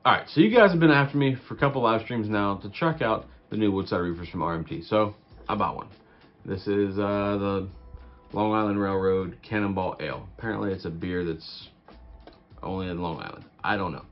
Alright, so you guys have been after me for a couple live streams now to check out the new Woodside Reefers from RMT. So, I bought one. This is the Long Island Railroad Cannonball Ale. Apparently it's a beer that's only in Long Island. I don't know.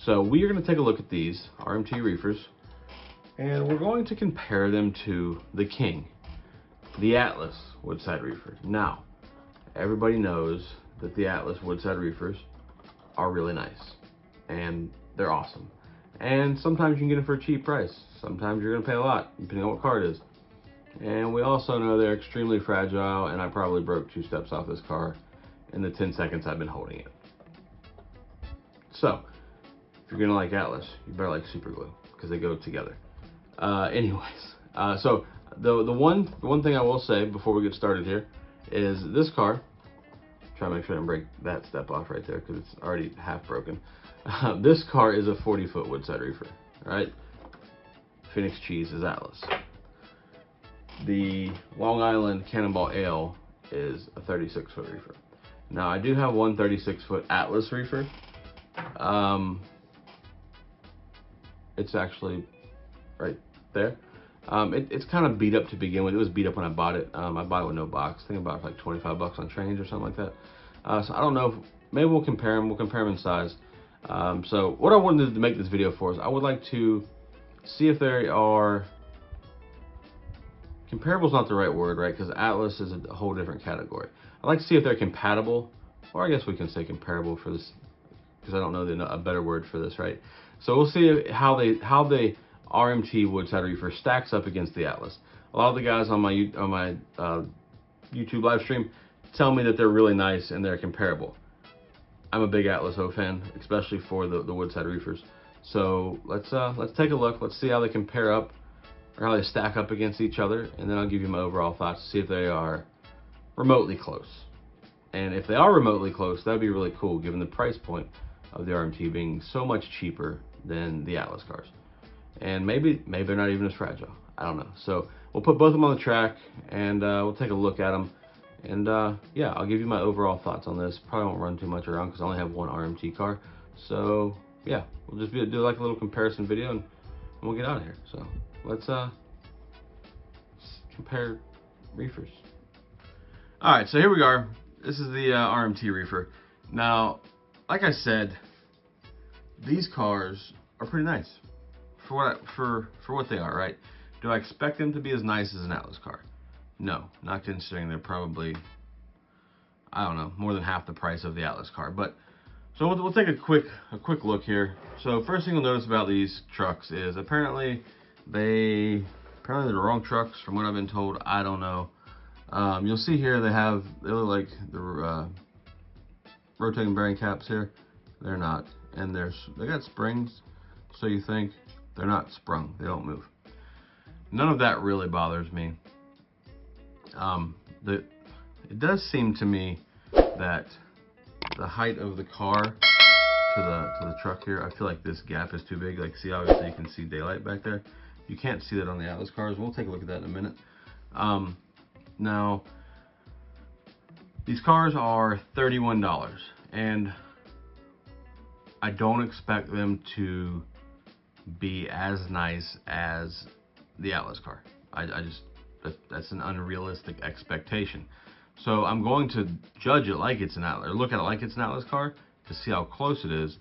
So we are going to take a look at these RMT Reefers, and we're going to compare them to the King, the Atlas Woodside Reefer. Now, everybody knows that the Atlas Woodside Reefers are really nice, and they're awesome. And sometimes you can get them for a cheap price. Sometimes you're going to pay a lot, depending on what car it is. And we also know they're extremely fragile, and I probably broke 2 steps off this car in the 10 seconds I've been holding it. So, if you're going to like Atlas, you better like super glue, because they go together. So the one thing I will say before we get started here is this car, try to make sure I don't break that step off right there because it's already half broken. This car is a 40-foot Woodside Reefer, right? Phoenix Cheese is Atlas. The Long Island Cannonball Ale is a 36-foot reefer. Now I do have one 36-foot Atlas reefer. It's actually right there. It's kind of beat up to begin with. It was beat up when I bought it. I bought it with no box. I think I bought it for like 25 bucks on Trains or something like that. So I don't know if, maybe we'll compare them. We'll compare them in size. So what I wanted to make this video for is I would like to see if they are, comparable is not the right word, right? Because Atlas is a whole different category. I'd like to see if they're compatible, or I guess we can say comparable for this, because I don't know a better word for this, right? So we'll see how the RMT Woodside Reefer stacks up against the Atlas. A lot of the guys on my YouTube live stream tell me that they're really nice and they're comparable. I'm a big Atlas O fan, especially for the Woodside Reefers. So let's take a look. Let's see how they compare up, or how they stack up against each other, and then I'll give you my overall thoughts to see if they are remotely close. And if they are remotely close, that'd be really cool, given the price point of the RMT being so much cheaper than the Atlas cars. And maybe they're not even as fragile. I don't know. So we'll put both of them on the track, and we'll take a look at them. And yeah, I'll give you my overall thoughts on this. Probably won't run too much around because I only have one RMT car. So yeah, we'll just do like a little comparison video, and we'll get out of here. So let's compare reefers. All right, so here we are. This is the RMT reefer. Now, like I said, these cars are pretty nice for what they are, right? Do I expect them to be as nice as an Atlas car? No, not considering they're probably, I don't know, more than half the price of the Atlas car. But so we'll take a quick look here. So first thing you'll notice about these trucks is apparently they're the wrong trucks from what I've been told. I don't know. You'll see here they look like the rotating bearing caps here. They're not, and they got springs, so you think they're not sprung. They don't move. None of that really bothers me. It does seem to me that the height of the car to the truck here, I feel like this gap is too big. Like, see, obviously you can see daylight back there. You can't see that on the Atlas cars. We'll take a look at that in a minute. Now, these cars are $31, and I don't expect them to be as nice as the Atlas car. That's an unrealistic expectation. So I'm going to judge it like it's an Atlas, or look at it like it's an Atlas car to see how close it is,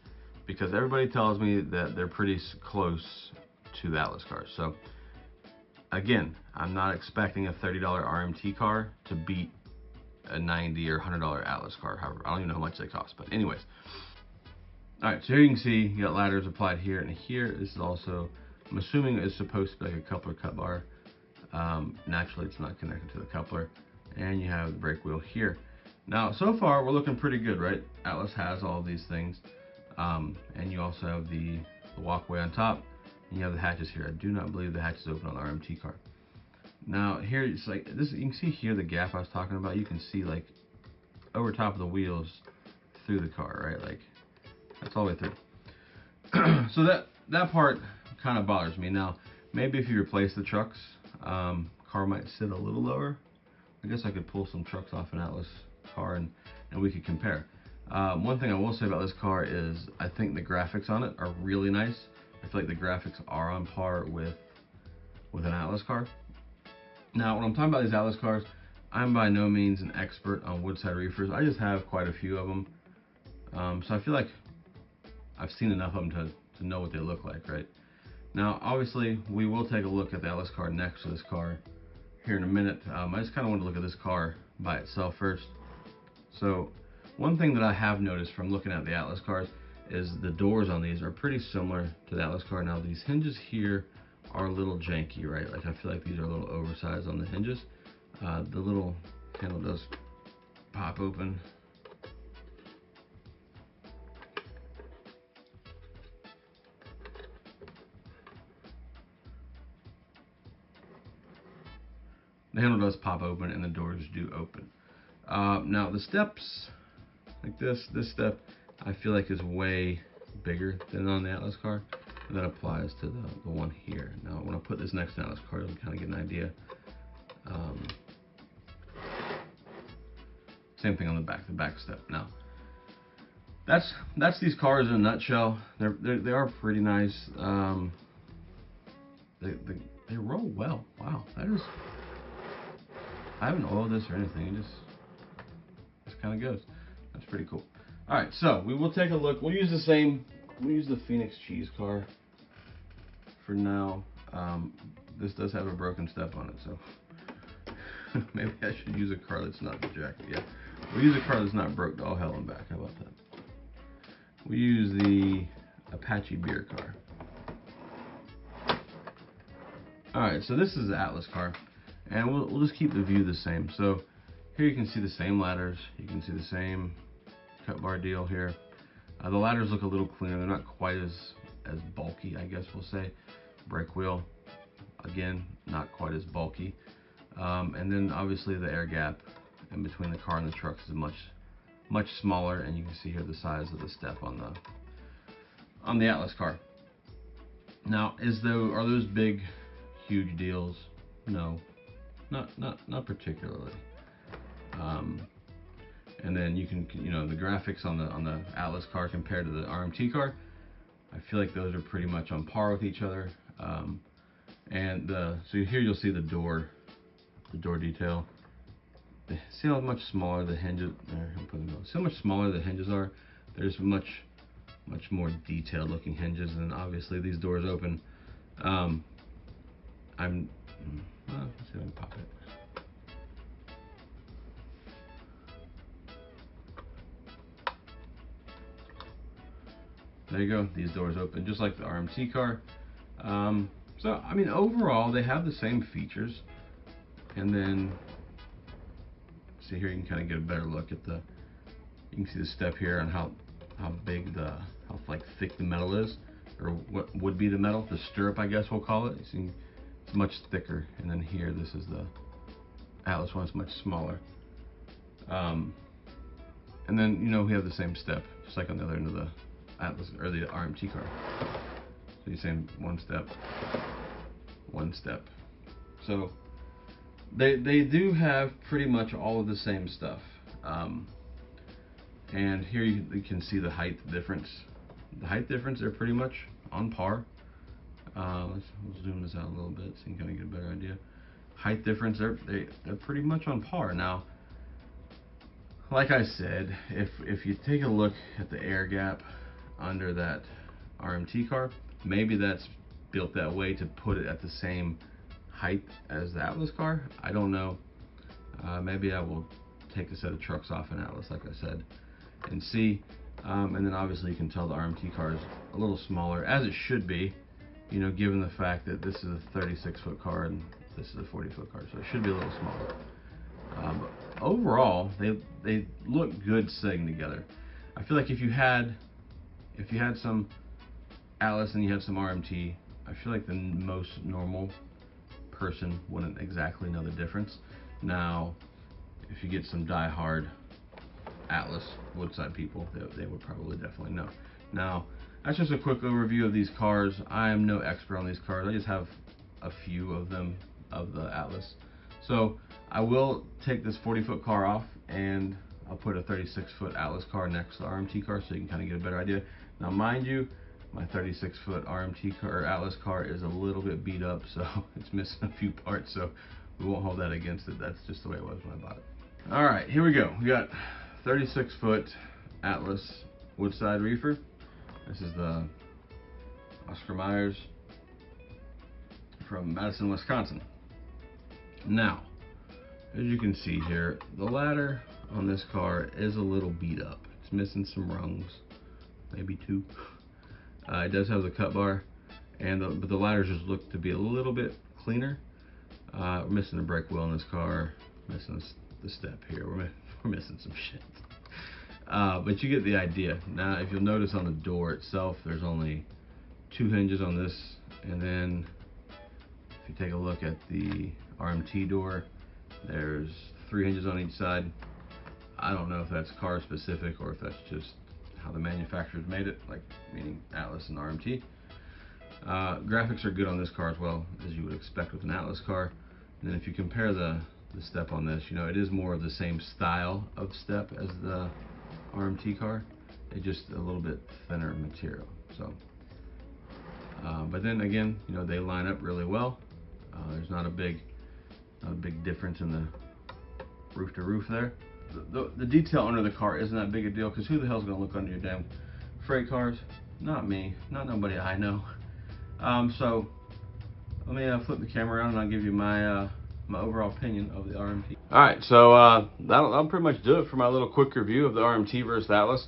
because everybody tells me that they're pretty close to the Atlas cars. So again, I'm not expecting a $30 RMT car to beat a $90 or $100 Atlas car. However, I don't even know how much they cost, but anyways. All right, so here you can see you got ladders applied here and here. This is also, I'm assuming it's supposed to be like a coupler cut bar. Naturally, it's not connected to the coupler. And you have the brake wheel here. Now, so far, we're looking pretty good, right? Atlas has all these things. And you also have the walkway on top. And you have the hatches here. I do not believe the hatches open on the RMT car. Now, here, it's like this. You can see here the gap I was talking about. You can see, like, over top of the wheels through the car, right? Like, that's all the way through. So that part kind of bothers me. Now, maybe if you replace the trucks, car might sit a little lower. I guess I could pull some trucks off an Atlas car and we could compare. One thing I will say about this car is I think the graphics on it are really nice. I feel like the graphics are on par with an Atlas car. Now, when I'm talking about these Atlas cars, I'm by no means an expert on woodside reefers. I just have quite a few of them. So I feel like I've seen enough of them to know what they look like, right? Now, obviously, we will take a look at the Atlas car next to this car here in a minute. I just kind of want to look at this car by itself first. So, one thing that I have noticed from looking at the Atlas cars is the doors on these are pretty similar to the Atlas car. Now, these hinges here are a little janky, right? Like, I feel like these are a little oversized on the hinges. The little handle does pop open. The handle does pop open and the doors do open. Now the steps, like this step, I feel like is way bigger than on the Atlas car. And that applies to the one here. Now when I put this next to the Atlas car, you'll kind of get an idea. Same thing on the back step. Now that's these cars in a nutshell. They are pretty nice. They roll well. Wow, that is. I haven't oiled this or anything. It just kind of goes. That's pretty cool. All right, so we will take a look. We'll use the Phoenix cheese car for now. This does have a broken step on it, so maybe I should use a car that's not jacked. Yeah, we'll use a car that's not broke all hell and back. How about that? We use the Apache beer car. All right, so this is the Atlas car. And we'll just keep the view the same. So here you can see the same ladders. You can see the same cut bar deal here. The ladders look a little cleaner. They're not quite as bulky, I guess we'll say. Brake wheel, again, not quite as bulky. And then obviously the air gap in between the car and the trucks is much smaller. And you can see here the size of the step on the Atlas car. Now, are those big, huge deals? No. Not particularly. And then you can, the graphics on the Atlas car compared to the RMT car, I feel like those are pretty much on par with each other. So here you'll see the door detail. See how much smaller the hinges. See how much smaller the hinges are. There's much more detailed looking hinges, and obviously these doors open. Let's see if I can pop it. There you go. These doors open just like the RMT car. So I mean, overall, they have the same features. And then, see here, you can kind of get a better look at you can see the step here on how big how thick the metal is, or what would be the metal, the stirrup, I guess we'll call it. You see, it's much thicker, and then here, this is the Atlas one. It's much smaller. And then we have the same step, just like on the other end of the Atlas or the RMT car. So you same one step. So they do have pretty much all of the same stuff. And here you can see the height difference. The height difference, they're pretty much on par. Let's zoom this out a little bit so you can kind of get a better idea. Height difference, they're pretty much on par. Now, like I said, if you take a look at the air gap under that RMT car, maybe that's built that way to put it at the same height as the Atlas car. I don't know. Maybe I will take a set of trucks off an Atlas, like I said, and see. And then obviously you can tell the RMT car is a little smaller, as it should be, given the fact that this is a 36-foot car and this is a 40-foot car, so it should be a little smaller. But overall, they look good sitting together. I feel like if you had some Atlas and you had some RMT, I feel like the most normal person wouldn't exactly know the difference. Now, if you get some die-hard Atlas woodside people, they would probably definitely know. Now, that's just a quick overview of these cars. I am no expert on these cars. I just have a few of them, of the Atlas. So I will take this 40-foot car off and I'll put a 36-foot Atlas car next to the RMT car so you can kind of get a better idea. Now, mind you, my 36-foot RMT car or Atlas car is a little bit beat up, so it's missing a few parts, so we won't hold that against it. That's just the way it was when I bought it. All right, here we go. We got 36-foot Atlas Woodside reefer. This is the Oscar Myers from Madison, Wisconsin. Now, as you can see here, the ladder on this car is a little beat up. It's missing some rungs, maybe two. It does have the cut bar, but the ladders just look to be a little bit cleaner. We're missing the brake wheel in this car, missing the step here. We're missing some shit. But you get the idea. Now, if you'll notice on the door itself, there's only 2 hinges on this, and then if you take a look at the RMT door, there's 3 hinges on each side. I don't know if that's car specific or if that's just how the manufacturers made it, like meaning Atlas and RMT. Graphics are good on this car as well, as you would expect with an Atlas car. And then if you compare the step on this, you know, it is more of the same style of step as the RMT car. It's just a little bit thinner material. So, but then again, you know, they line up really well. There's not a big difference in the roof to roof there. The detail under the car isn't that big a deal, because who the hell's gonna look under your damn freight cars? Not me, not nobody I know. So let me flip the camera around and I'll give you my my overall opinion of the RMT. All right, so that'll pretty much do it for my little quick review of the RMT versus Atlas.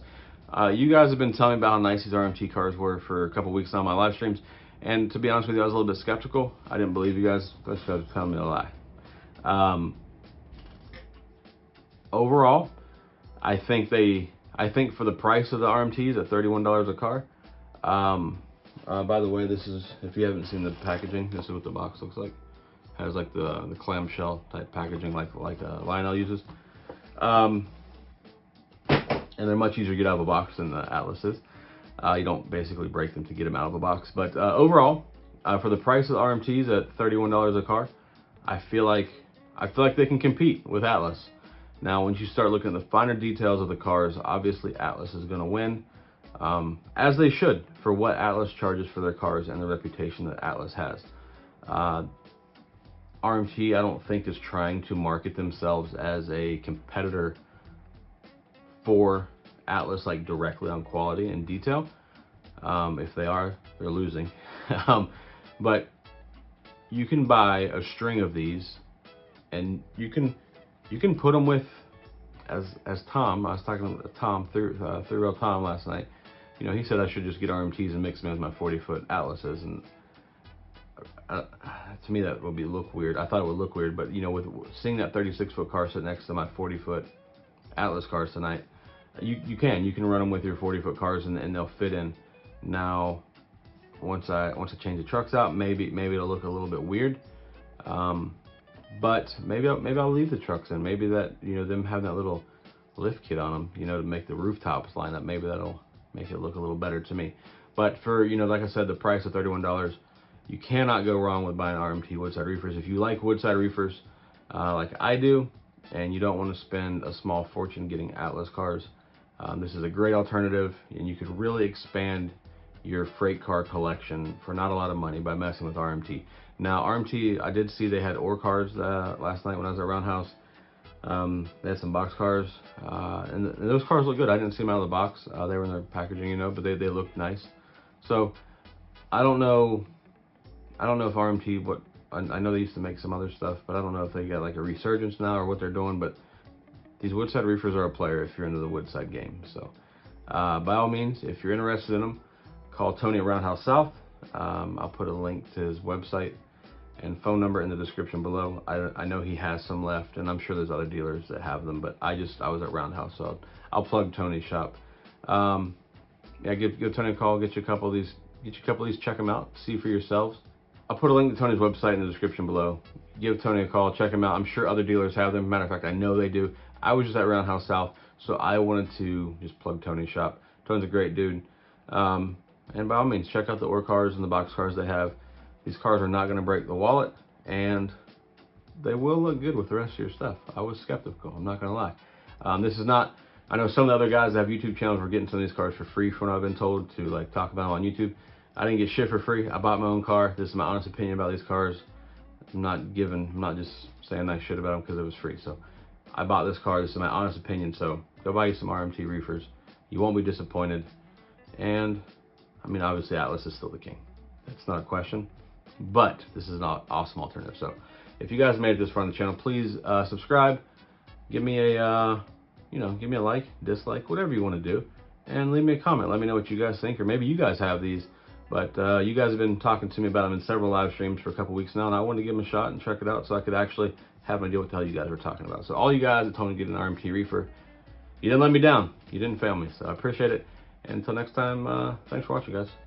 You guys have been telling me about how nice these RMT cars were for a couple weeks on my live streams, and to be honest with you, I was a little bit skeptical. I didn't believe you guys. Those guys were telling me a lie. Overall, I think for the price of the RMTs at $31 a car. By the way, this is, if you haven't seen the packaging, this is what the box looks like. It has like the clamshell type packaging like Lionel uses. And they're much easier to get out of a box than the Atlas is. You don't basically break them to get them out of a box. But overall, for the price of the RMTs at $31 a car, I feel like they can compete with Atlas. Now, once you start looking at the finer details of the cars, obviously Atlas is going to win, as they should, for what Atlas charges for their cars and the reputation that Atlas has. RMT, I don't think, is trying to market themselves as a competitor for Atlas, like directly on quality and detail. If they are, they're losing. But you can buy a string of these, and you can put them with, as Tom, I was talking to Tom, through Real Tom last night. You know, he said I should just get RMTs and mix them with my 40-foot Atlases, and to me that would look weird. I thought it would look weird, but you know, with seeing that 36-foot car sit next to my 40-foot Atlas cars tonight, you can run them with your 40-foot cars and they'll fit in. Now, once I change the trucks out, maybe it'll look a little bit weird. But maybe I'll leave the trucks in. Maybe that, you know, them having that little lift kit on them, you know, to make the rooftops line up, maybe that'll make it look a little better to me. But for, you know, like I said, the price of $31, you cannot go wrong with buying RMT Woodside reefers. If you like Woodside reefers, like I do, and you don't want to spend a small fortune getting Atlas cars, this is a great alternative, and you could really expand your freight car collection for not a lot of money by messing with RMT. Now, RMT, I did see they had ore cars last night when I was at Roundhouse. They had some box cars, and those cars look good. I didn't see them out of the box. They were in their packaging, you know, but they looked nice. So I don't know if RMT, I know they used to make some other stuff, but I don't know if they got like a resurgence now or what they're doing. But these Woodside reefers are a player if you're into the Woodside game. So by all means, if you're interested in them, call Tony at Roundhouse South. I'll put a link to his website and phone number in the description below. I know he has some left, and I'm sure there's other dealers that have them, but I was at Roundhouse, so I'll plug Tony's shop. Yeah, give Tony a call, get you a couple of these, check them out, see for yourselves. I'll put a link to Tony's website in the description below. Give Tony a call, check him out. I'm sure other dealers have them. Matter of fact, I know they do. I was just at Roundhouse South, so I wanted to just plug Tony's shop. Tony's a great dude. And by all means, check out the ore cars and the box cars they have. These cars are not going to break the wallet, and they will look good with the rest of your stuff. I was skeptical, I'm not going to lie. This is not, I know some of the other guys that have YouTube channels were getting some of these cars for free from what I've been told to like talk about them on YouTube. I didn't get shit for free. I bought my own car. This is my honest opinion about these cars. I'm not just saying nice shit about them because it was free. So I bought this car. This is my honest opinion. So go buy you some RMT reefers. You won't be disappointed. And I mean, obviously Atlas is still the king. That's not a question. But this is an awesome alternative. So if you guys made it this far on the channel, please subscribe. Give me a give me a like, dislike, whatever you want to do, and leave me a comment. Let me know what you guys think, or maybe you guys have these. But you guys have been talking to me about them in several live streams for a couple weeks now, and I wanted to give them a shot and check it out so I could actually have an idea what the hell you guys were talking about. So all you guys that told me to get an RMT reefer, you didn't let me down. You didn't fail me, so I appreciate it. And until next time, thanks for watching, guys.